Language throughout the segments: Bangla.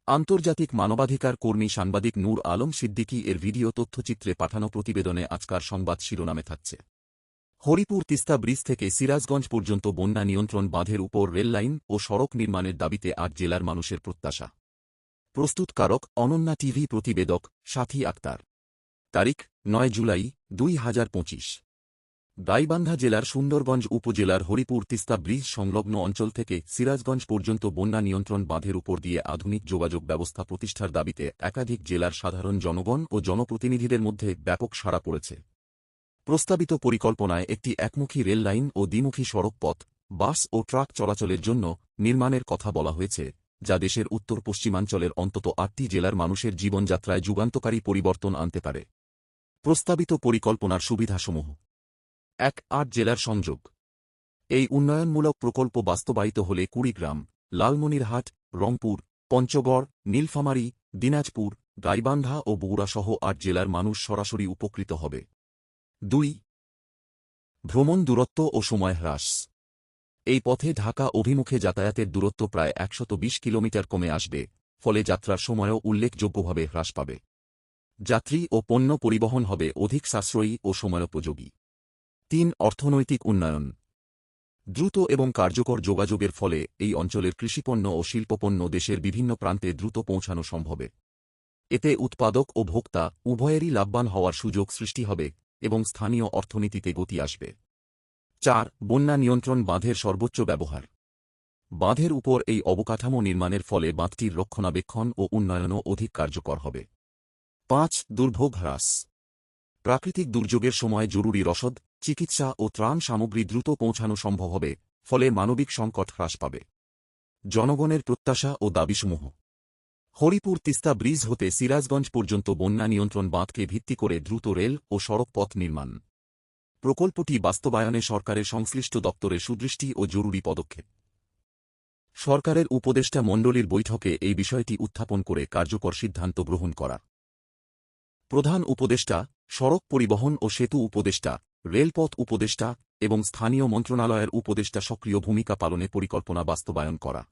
আন্তর্জাতিক মানবাধিকার কর্মী সাংবাদিক নূর আলম সিদ্দিকী এর ভিডিও তথ্যচিত্রে পাঠানো প্রতিবেদনে আজকার সংবাদ শিরোনামে থাকছে। হরিপুর তিস্তা ব্রিজ থেকে সিরাজগঞ্জ পর্যন্ত বন্যা নিয়ন্ত্রণ বাঁধের উপর রেললাইন ও সড়ক নির্মাণের দাবিতে ৮ জেলার মানুষের প্রত্যাশা। প্রস্তুতকারক অনন্যা টিভি, প্রতিবেদক সাথী আক্তার। তারিখ ৯ জুলাই ২০২৫। গাইবান্ধা জেলার সুন্দরগঞ্জ উপজেলার হরিপুর তিস্তা ব্রিজ সংলগ্ন অঞ্চল থেকে সিরাজগঞ্জ পর্যন্ত বন্যা নিয়ন্ত্রণ বাঁধের উপর দিয়ে আধুনিক যোগাযোগ ব্যবস্থা প্রতিষ্ঠার দাবিতে একাধিক জেলার সাধারণ জনগণ ও জনপ্রতিনিধিদের মধ্যে ব্যাপক সাড়া পড়েছে। প্রস্তাবিত পরিকল্পনায় একটি একমুখী রেল লাইন ও দ্বিমুখী সড়ক পথ, বাস ও ট্রাক চলাচলের জন্য নির্মাণের কথা বলা হয়েছে, যা দেশের উত্তর পশ্চিমাঞ্চলের অন্তত ৮টি জেলার মানুষের জীবনযাত্রায় যুগান্তকারী পরিবর্তন আনতে পারে। প্রস্তাবিত পরিকল্পনার সুবিধাসমূহ: ১. ৮ জেলার সংযোগ। এই উন্নয়নমূলক প্রকল্প বাস্তবায়িত হলে কুড়িগ্রাম, লালমনিরহাট, রংপুর, পঞ্চগড়, নীলফামারী, দিনাজপুর, গাইবান্ধা ও বগুড়া সহ ৮ জেলার মানুষ সরাসরি উপকৃত হবে। ২. ভ্রমণ দূরত্ব ও সময় হ্রাস। এই পথে ঢাকা অভিমুখে যাতায়াতের দূরত্ব প্রায় ১২০ কিলোমিটার কমে আসবে, ফলে যাত্রার সময়ও উল্লেখযোগ্যভাবে হ্রাস পাবে। যাত্রী ও পণ্য পরিবহন হবে অধিক সাশ্রয়ী ও সময়োপযোগী। ৩. অর্থনৈতিক উন্নয়ন। দ্রুত এবং কার্যকর যোগাযোগের ফলে এই অঞ্চলের কৃষিপণ্য ও শিল্পপণ্য দেশের বিভিন্ন প্রান্তে দ্রুত পৌঁছানো সম্ভব। এতে উৎপাদক ও ভোক্তা উভয়েরই লাভবান হওয়ার সুযোগ সৃষ্টি হবে এবং স্থানীয় অর্থনীতিতে গতি আসবে। ৪. বন্যা নিয়ন্ত্রণ বাঁধের সর্বোচ্চ ব্যবহার। বাঁধের উপর এই অবকাঠামো নির্মাণের ফলে বাঁধটির রক্ষণাবেক্ষণ ও উন্নয়নও অধিক কার্যকর হবে। ৫. দুর্ভোগ হ্রাস। প্রাকৃতিক দুর্যোগের সময় জরুরি রসদ, চিকিৎসা ও ত্রাণ সামগ্রী দ্রুত পৌঁছানো সম্ভব হবে, ফলে মানবিক সংকট হ্রাস পাবে। জনগণের প্রত্যাশা ও দাবিসমূহ: হরিপুর তিস্তা ব্রিজ হতে সিরাজগঞ্জ পর্যন্ত বন্যা নিয়ন্ত্রণ বাঁধকে ভিত্তি করে দ্রুত রেল ও সড়ক পথ নির্মাণ। প্রকল্পটি বাস্তবায়নে সরকারের সংশ্লিষ্ট দপ্তরের সুদৃষ্টি ও জরুরি পদক্ষেপ। সরকারের উপদেষ্টা মণ্ডলীর বৈঠকে এই বিষয়টি উত্থাপন করে কার্যকর সিদ্ধান্ত গ্রহণ করা। প্রধান উপদেষ্টা, সড়ক পরিবহন ও সেতু উপদেষ্টা, রেলপথ উপদেষ্টা এবং স্থানীয় মন্ত্রণালয়ের উপদেষ্টা সক্রিয় ভূমিকা পালনে পরিকল্পনা বাস্তবায়ন করা।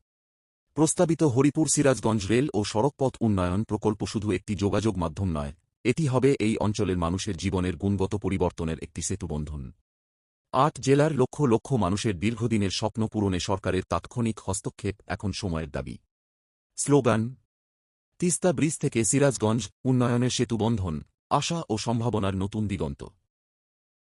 প্রস্তাবিত হরিপুর সিরাজগঞ্জ রেল ও সড়কপথ উন্নয়ন প্রকল্প শুধু একটি যোগাযোগ মাধ্যম নয়, এটি হবে এই অঞ্চলের মানুষের জীবনের গুণগত পরিবর্তনের একটি সেতুবন্ধন। ৮ জেলার লক্ষ লক্ষ মানুষের দীর্ঘদিনের স্বপ্ন পূরণে সরকারের তাৎক্ষণিক হস্তক্ষেপ এখন সময়ের দাবি। স্লোগান: তিস্তা ব্রিজ থেকে সিরাজগঞ্জ, উন্নয়নের সেতুবন্ধন, আশা ও সম্ভাবনার নতুন দিগন্ত।